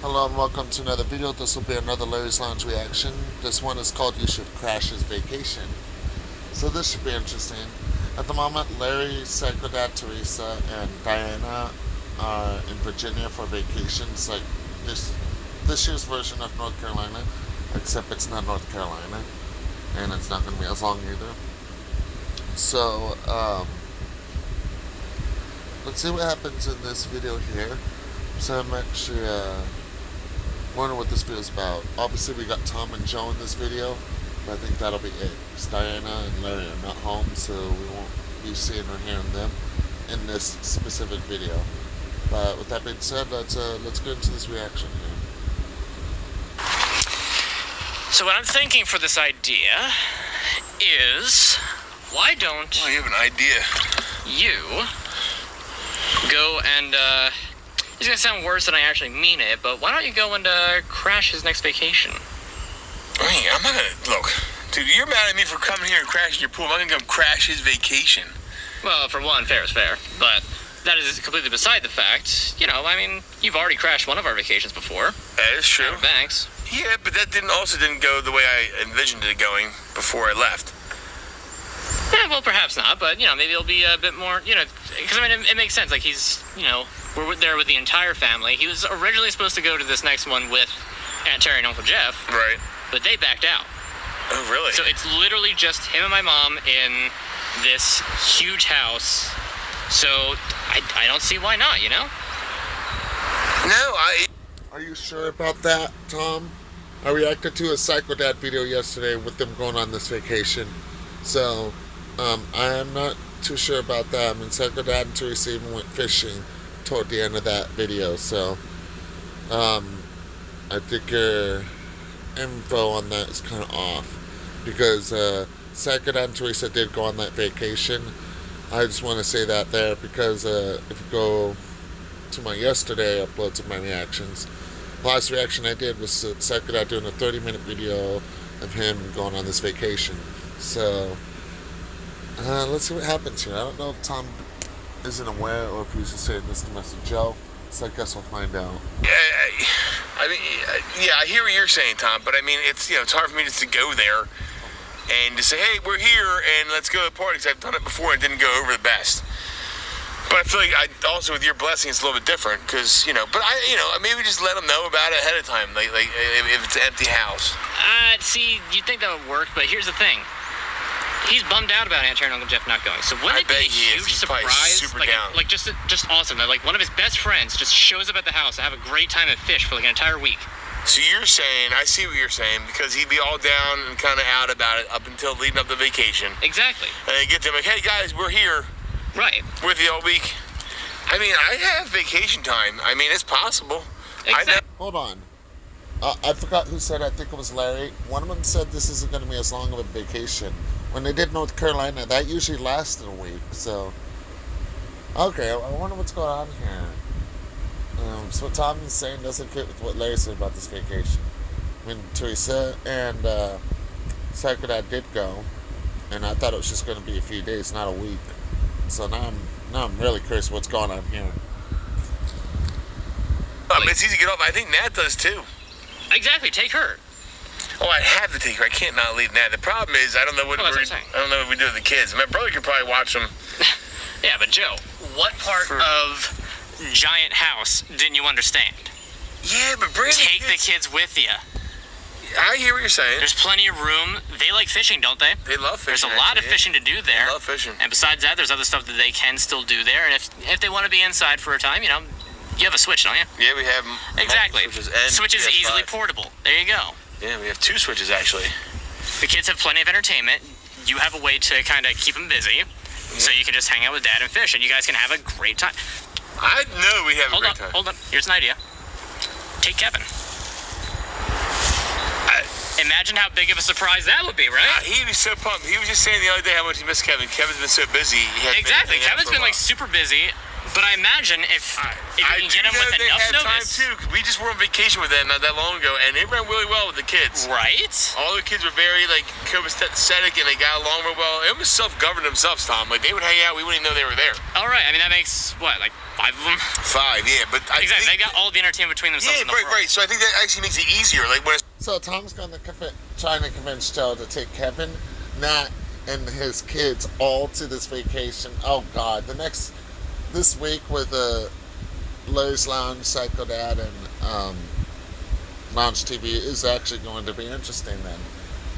Hello and welcome to another video. This will be another Larry's Lounge reaction. This one is called You Should Crash His Vacation. So this should be interesting. At the moment, Larry, Psycho Dad, Teresa, and Diana are in Virginia for vacations. Like this year's version of North Carolina, except it's not North Carolina, and it's not going to be as long either. So, let's see what happens in this video here. So I'm actually, wondering what this video is about. Obviously we got Tom and Joe in this video, but I think that'll be it. Because Diana and Larry are not home, so we won't be seeing or hearing them in this specific video. But with that being said, let's get into this reaction here. So what I'm thinking for this idea is, why don't you have an idea? You go and, it's gonna sound worse than I actually mean it, but why don't you go and crash his next vacation? Hey, I'm not gonna, look, dude, you're mad at me for coming here and crashing your pool. I'm not gonna come crash his vacation. Well, for one, fair is fair, but that is completely beside the fact. You know, I mean, you've already crashed one of our vacations before. That is true. Thanks. Yeah, but that didn't go the way I envisioned it going before I left. Yeah, well, perhaps not, but, you know, maybe it'll be a bit more, you know, because, I mean, it makes sense. Like, he's, you know, we're there with the entire family. He was originally supposed to go to this next one with Aunt Terry and Uncle Jeff. Right. But they backed out. Oh, really? So it's literally just him and my mom in this huge house. So I don't see why not, you know? No, Are you sure about that, Tom? I reacted to a Psycho Dad video yesterday with them going on this vacation. So, I am not too sure about that. I mean, Psycho Dad and Teresa even went fishing toward the end of that video. So, I think your info on that is kind of off. Because, Psycho Dad and Teresa did go on that vacation. I just want to say that there because, if you go to my yesterday uploads of my reactions, last reaction I did was Psycho Dad doing a 30-minute video of him going on this vacation. So, let's see what happens here. I don't know if Tom isn't aware or if he's just saying this to mess with Joe. So I guess we'll find out. I mean, yeah, I hear what you're saying, Tom, but I mean, it's, you know, it's hard for me just to go there and to say, hey, we're here and let's go to the party, because I've done it before and it didn't go over the best. But I feel like also with your blessing, it's a little bit different, because, you know, but maybe just let them know about it ahead of time, like if it's an empty house. See, you'd think that would work, but here's the thing. He's bummed out about Aunt Terry and Uncle Jeff not going. So wouldn't it be a huge surprise? Super down. Like just awesome. That like one of his best friends just shows up at the house to have a great time at Fish for like an entire week. So you're saying, I see what you're saying, because he'd be all down and kind of out about it up until leading up the vacation. Exactly. And they get to him like, hey guys, we're here. Right. With you all week. I mean, I have vacation time. I mean, it's possible. Exactly. Hold on. I forgot who said, I think it was Larry. One of them said this isn't going to be as long of a vacation. When they did North Carolina, that usually lasted a week. So, okay, I wonder what's going on here. So what Tom is saying doesn't fit with what Larry said about this vacation. I mean, Teresa and Psycho Dad did go, and I thought it was just going to be a few days, not a week. So now I'm really curious what's going on here. It's easy to get off. I think Nat does too. Exactly. Take her. Oh, I have to take her. I can't not leave Nat. The problem is I don't know what we do with the kids. My brother could probably watch them. Yeah, but Joe, what part of Giant House didn't you understand? Yeah, but take the kids with you. I hear what you're saying. There's plenty of room. They like fishing, don't they? They love fishing. There's a lot of fishing to do there. They love fishing. And besides that, there's other stuff that they can still do there. And if they want to be inside for a time, you know, you have a Switch, don't you? Yeah, we have exactly. Switch is PS5. easily portable. There you go. Yeah, we have 2 Switches actually. The kids have plenty of entertainment. You have a way to kind of keep them busy, so you can just hang out with Dad and fish, and you guys can have a great time. I know we have a great time. Hold on. Here's an idea. Take Kevin. Imagine how big of a surprise that would be, right? He'd be so pumped. He was just saying the other day how much he missed Kevin. Kevin's been so busy. Exactly. Kevin's been like super busy, but But I imagine if you can get them with they enough had time notice. too, 'cause we just were on vacation with them not that long ago, and it ran really well with the kids. Right? All the kids were very like copacetic, and they got along real well. It was self-governed themselves, Tom. Like they would hang out, we wouldn't even know they were there. All right. I mean, that makes what, like 5 of them? 5, yeah, but I Exactly. They think got all the entertainment between themselves. yeah, in the world. right. So I think that actually makes it easier. Like when So Tom's going to trying to convince Joe to take Kevin, Nat, and his kids all to this vacation. Oh God, this week with Lowe's Lounge, Psycho Dad, and Lounge TV is actually going to be interesting then.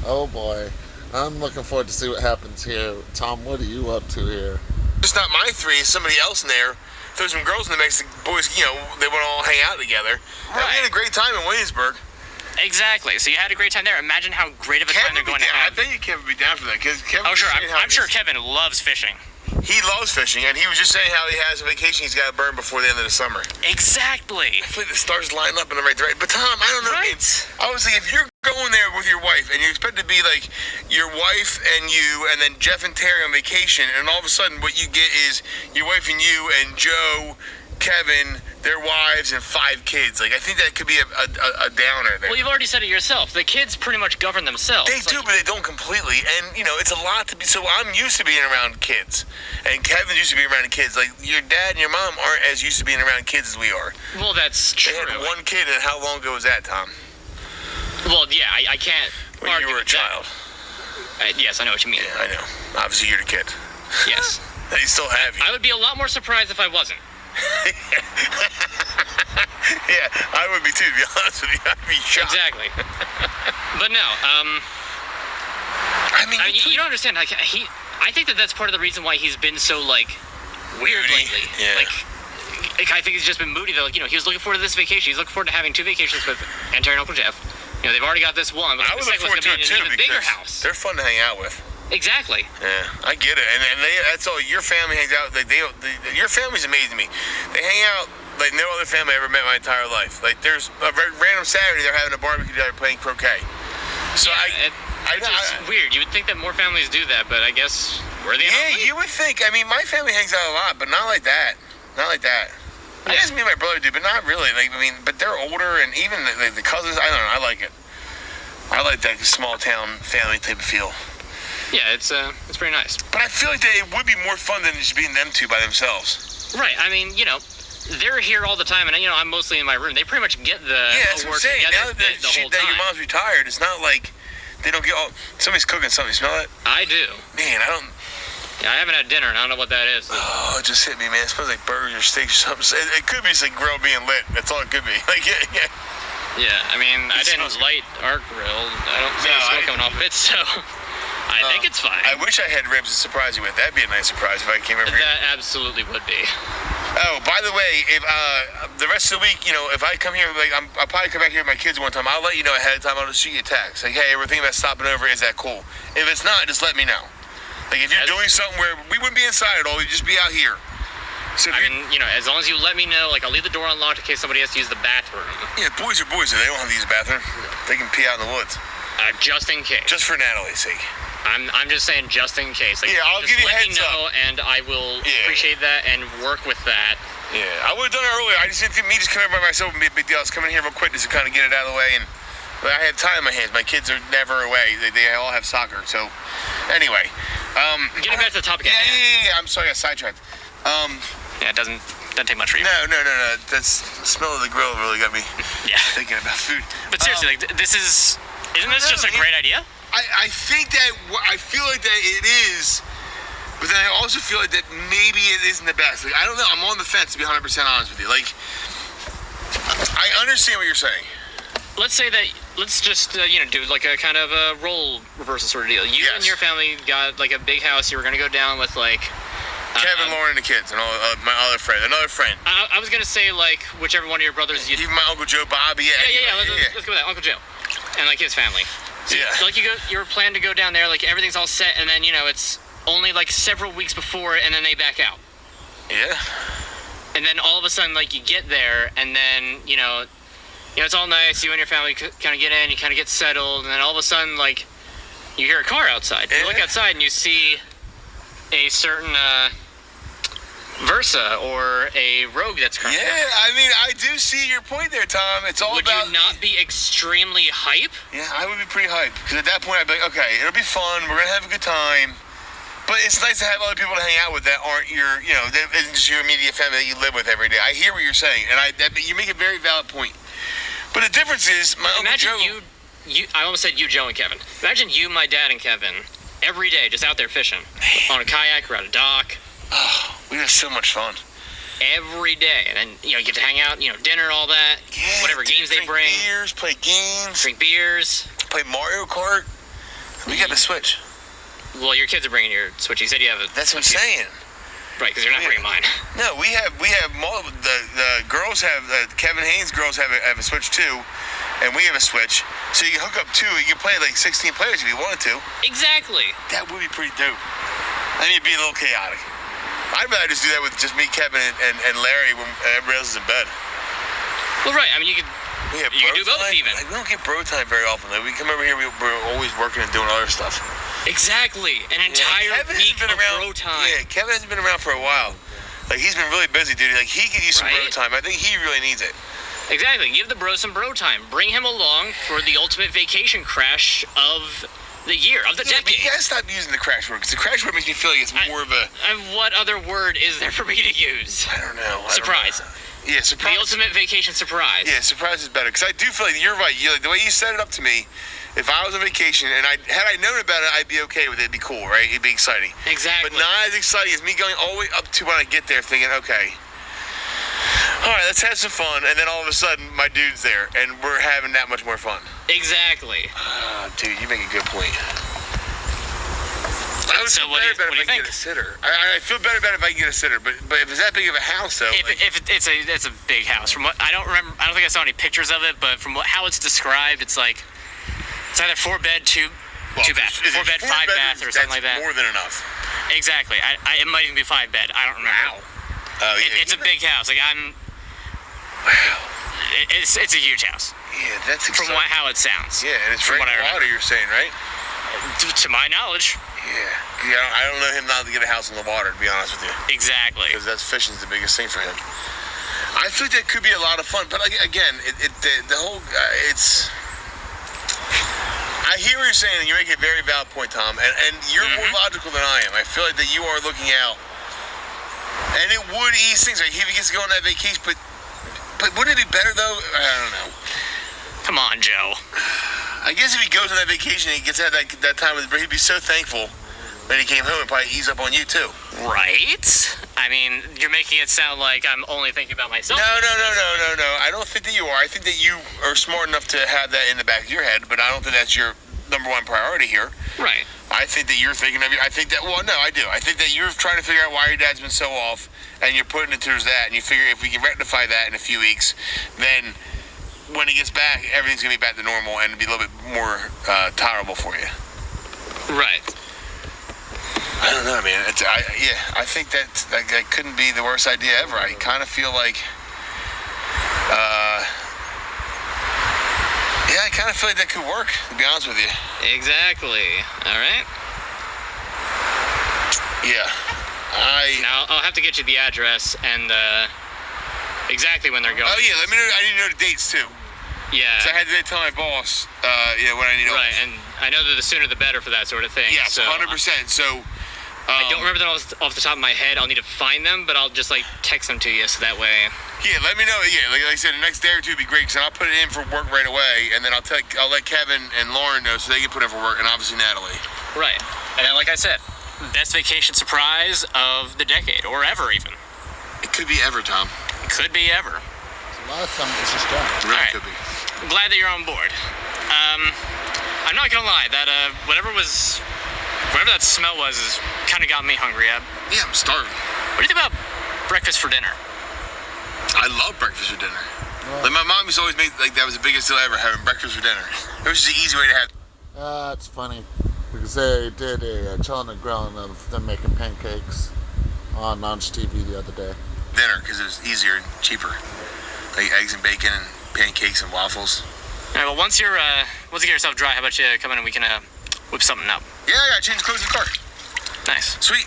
Oh boy, I'm looking forward to see what happens here. Tom, what are you up to here? it's not my 3, it's somebody else in there. Throw some girls in the mix. The boys, they want to all hang out together. And we had a great time in Williamsburg. Exactly. So you had a great time there. Imagine how great of a time they're Kevin would going be to down. I have. bet you Kevin would be down for that because Kevin. Oh, sure. was saying how I'm sure he's- Kevin loves fishing. He loves fishing, and he was just saying how he has a vacation he's got to burn before the end of the summer. Exactly. I feel like the stars line up in the right direction. But Tom, I don't know. Right. I was like, if you're going there with your wife and you expect to be like your wife and you, and then Jeff and Terry on vacation, and all of a sudden what you get is your wife and you and Joe, Kevin, their wives, and 5 kids. Like I think that could be a downer there. Well, you've already said it yourself. The kids pretty much govern themselves. They do, but they don't completely. And, it's a lot to be. So I'm used to being around kids. And Kevin used to be around kids. Like, your dad and your mom aren't as used to being around kids as we are. Well, that's They true. had 1 kid, and how long ago was that, Tom? Well, yeah, I can't. When argue you were a with that. child. Yes, I know what you mean. Yeah, I know. Obviously, you're the kid. Yes. They still have you. I would be a lot more surprised if I wasn't. Yeah, I would be too, to be honest with you. I'd be shocked. Exactly. But no, I mean, you don't understand. Like, I think that's part of the reason why he's been so, like, weird Moody. lately. Yeah. Like, I think he's just been moody. That, like, he was looking forward to this vacation. He's looking forward to having 2 vacations with Aunt Terry and Uncle Jeff. They've already got this one. But I the would look second one's forward to gonna it be in too an even bigger because house. they're fun to hang out with. Exactly. Yeah, I get it, and that's all. Your family hangs out. Like your family's amazing to me. They hang out like no other family I ever met in my entire life. Like there's a random Saturday they're having a barbecue together playing croquet. So It's just weird. You would think that more families do that, but I guess we're the yeah, anomaly. you would think. I mean, my family hangs out a lot, but not like that. Not like that. I Yeah. guess me and my brother do, but not really. Like but they're older, and even the cousins. I don't know. I like it. I like that small town family type of feel. Yeah, it's pretty nice. But I feel like that it would be more fun than just being them 2 by themselves. Right. I mean, they're here all the time, and I'm mostly in my room. They pretty much get the Yeah, that's what I'm work saying. together Now that the whole that time. your mom's retired, it's not like they don't get all. Somebody's cooking something. You smell it? I do. Man, I don't. Yeah, I haven't had dinner, and I don't know what that is. Oh, it just hit me, man. It smells like burgers or steaks or something. It could be just a grill being lit. That's all it could be. Like, yeah. Yeah, I mean, I didn't smells light our grill. I don't see No, the smoke I- coming off of it, so I think it's fine. I wish I had ribs to surprise you with. That'd be a nice surprise if I came over here. That absolutely would be. Oh, by the way, if the rest of the week, if I come here, like I'll probably come back here with my kids one time. I'll let you know ahead of time. I'll just shoot you a text. Like, hey, we're thinking about stopping over. Is that cool? If it's not, just let me know. Like, if you're doing something where we wouldn't be inside at all, we'd just be out here. So if I you're- mean, as long as you let me know, like, I'll leave the door unlocked in case somebody has to use the bathroom. yeah, boys are boys. They don't have to use the bathroom. They can pee out in the woods. Just in case. Just for Natalie's sake. I'm just saying just in case. Like, Yeah, I'll just give you a let heads me know, and I will Yeah. appreciate that and work with that. Yeah, I would have done it earlier. I just didn't think me just coming by myself would be a big deal. I was coming here real quick just to kind of get it out of the way. And I have time in my hands. My kids are never away. They all have soccer. So, anyway. Getting back to the topic Yeah, at hand. I'm sorry, I got sidetracked. Yeah, it doesn't take much for you. No. That's the smell of the grill really got me Yeah. thinking about food. But seriously, like, isn't this just a great idea? I think that I feel like that it is, but then I also feel like that maybe it isn't the best. Like I don't know. I'm on the fence to be 100% honest with you. Like I understand what you're saying. Let's just do like a kind of a role reversal sort of deal. You and Yes. your family got like a big house. You were gonna go down with like Kevin, Lauren, and the kids, and all my other friend, another friend. I was gonna say like whichever one of your brothers you. Even my Uncle Joe, Bobby. Yeah. Let's go with that, Uncle Joe, and like his family. So Yeah. like you were planning to go down there, like everything's all set, and then it's only like several weeks before, and then they back out. Yeah. And then all of a sudden, like, you get there, and then, it's all nice. You and your family kind of get in, you kind of get settled, and then all of a sudden, like, you hear a car outside. You look Yeah. outside, and you see a certain Versa or a Rogue that's currently. Yeah, I mean, I do see your point there, Tom. It's all Would about. you not be extremely hype? Yeah, I would be pretty hyped because at that point I'd be like, okay, it'll be fun. We're gonna have a good time. But it's nice to have other people to hang out with that aren't your, that isn't just your immediate family that you live with every day. I hear what you're saying, and you make a very valid point. But the difference is, my Uncle Imagine Joe. you. I almost said you, Joe, and Kevin. Imagine you, my dad, and Kevin every day just out there fishing on a kayak or at a dock. Oh, we have so much fun. Every day, and then you get to hang out, dinner, all that, Yeah, whatever games they drink bring, beers, play games, drink beers. play Mario Kart. We got a Switch. Well, your kids are bringing your Switch. You said you have a. That's what I'm saying. Right, because you're not bringing mine. No, we have multiple. The girls have Kevin Haynes girls have a Switch too, and we have a Switch. So you can hook up two. You can play like 16 players if you wanted to. Exactly. That would be pretty dope. I mean, it'd be a little chaotic. I'd rather just do that with just me, Kevin, and Larry when everybody else is in bed. Well, right. I mean, you could. We have You can bro do both time. even. Like, we don't get bro time very often. Like, we come over here, we're always working and doing other stuff. Exactly. An entire Kevin week hasn't been of around. bro time. Yeah, Kevin hasn't been around for a while. Like, he's been really busy, dude. Like, he could use some bro Right? time. I think he really needs it. Exactly. Give the bro some bro time. Bring him along for the ultimate vacation crash of the year, of the Yeah, but decade. you gotta stop using the crash word, because the crash word makes me feel like it's more of a. And what other word is there for me to use? I don't know. Surprise. Yeah, surprise. The ultimate vacation surprise. Yeah, surprise is better, because I do feel like you're right. Like, the way you set it up to me, if I was on vacation and had I known about it, I'd be okay with it. It'd be cool, right? It'd be exciting. Exactly. But not as exciting as me going all the way up to when I get there thinking, okay, all right, let's have some fun. And then all of a sudden, my dude's there, and we're having that much more fun. Exactly. Dude, you make a good point. I would So feel what do better you if I think? can get a sitter. I feel better about it if I can get a sitter, but if it's that big of a house, though, If it's a big house. From what I don't remember, I don't think I saw any pictures of it, but from how it's described, it's like it's either 4-bed, two bath, if it's 4-bed, 5-bath, or something like that. More than enough. Exactly. It might even be 5-bed. I don't remember. Oh, yeah. It's a big house. Like Wow. It's a huge house. Yeah, that's From exciting. how it sounds. Yeah, and it's from right what in I the water, remember. you're saying, right? To my knowledge. Yeah. I don't know him not to get a house in the water, to be honest with you. Exactly. Because that's fishing's the biggest thing for him. I think that could be a lot of fun, but again, the whole it's. I hear what you're saying, and you make a very valid point, Tom. And you're more logical than I am. I feel like that you are looking out, and it would ease things. Like if he gets to go on that vacation, but wouldn't it be better though? I don't know. Come on, Joe. I guess if he goes on that vacation and he gets to have that time with, he'd be so thankful that he came home and probably ease up on you too. Right? I mean, you're making it sound like I'm only thinking about myself. No. I don't think that you are. I think that you are smart enough to have that in the back of your head, but I don't think that's your number one priority here. Right. I think that you're thinking of I think that, well, no, I do. I think that you're trying to figure out why your dad's been so off, and you're putting it towards that, and you figure if we can rectify that in a few weeks, then when he gets back, everything's going to be back to normal, and it'll be a little bit more tolerable for you. Right. I don't know, man. I think that couldn't be the worst idea ever. I kind of feel like, I kind of feel like that could work, to be honest with you. Exactly. All right. Yeah. Now I'll have to get you the address and exactly when they're going. Oh yeah, let me know. I need to know the dates too. Yeah. So I had to tell my boss, when I need to. Right, and I know that the sooner the better for that sort of thing. Yes, so 100%. So. I don't remember them off the top of my head. I'll need to find them, but I'll just text them to you so that way. Yeah, let me know. Yeah, like I said, the next day or two would be great because I'll put it in for work right away, and then I'll let Kevin and Lauren know so they can put it for work, and obviously Natalie. Right, and then like I said, best vacation surprise of the decade, or ever even. It could be ever, Tom. It could be ever. A lot of time is just done. It really All right. could be. I'm glad that you're on board. I'm not gonna lie, that whatever that smell was is kind of got me hungry. Yeah, I'm starving. What do you think about breakfast for dinner? I love breakfast for dinner. Like my mom used to always make that was the biggest deal ever, having breakfast for dinner. It was just an easy way to have. It's funny because they did a chilling and grilling of them making pancakes on Launch TV the other day. dinner because it was easier and cheaper. Like eggs and bacon and pancakes and waffles. All right, well, once you get yourself dry, how about you come in and we can whip something up? Yeah, I gotta change clothes in the car. Nice. Sweet.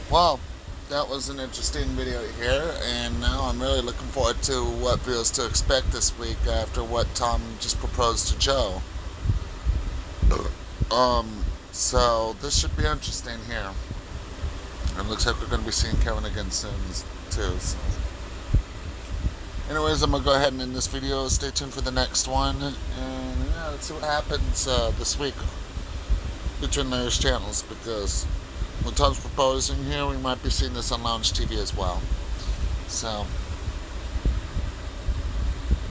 Well, that was an interesting video here, and now I'm really looking forward to what videos to expect this week after what Tom just proposed to Joe. So this should be interesting here. It looks like we're going to be seeing Kevin again soon too. So. Anyways, I'm going to go ahead and end this video. Stay tuned for the next one, and yeah, let's see what happens this week between those channels, because when Tom's proposing here, we might be seeing this on Lounge TV as well. So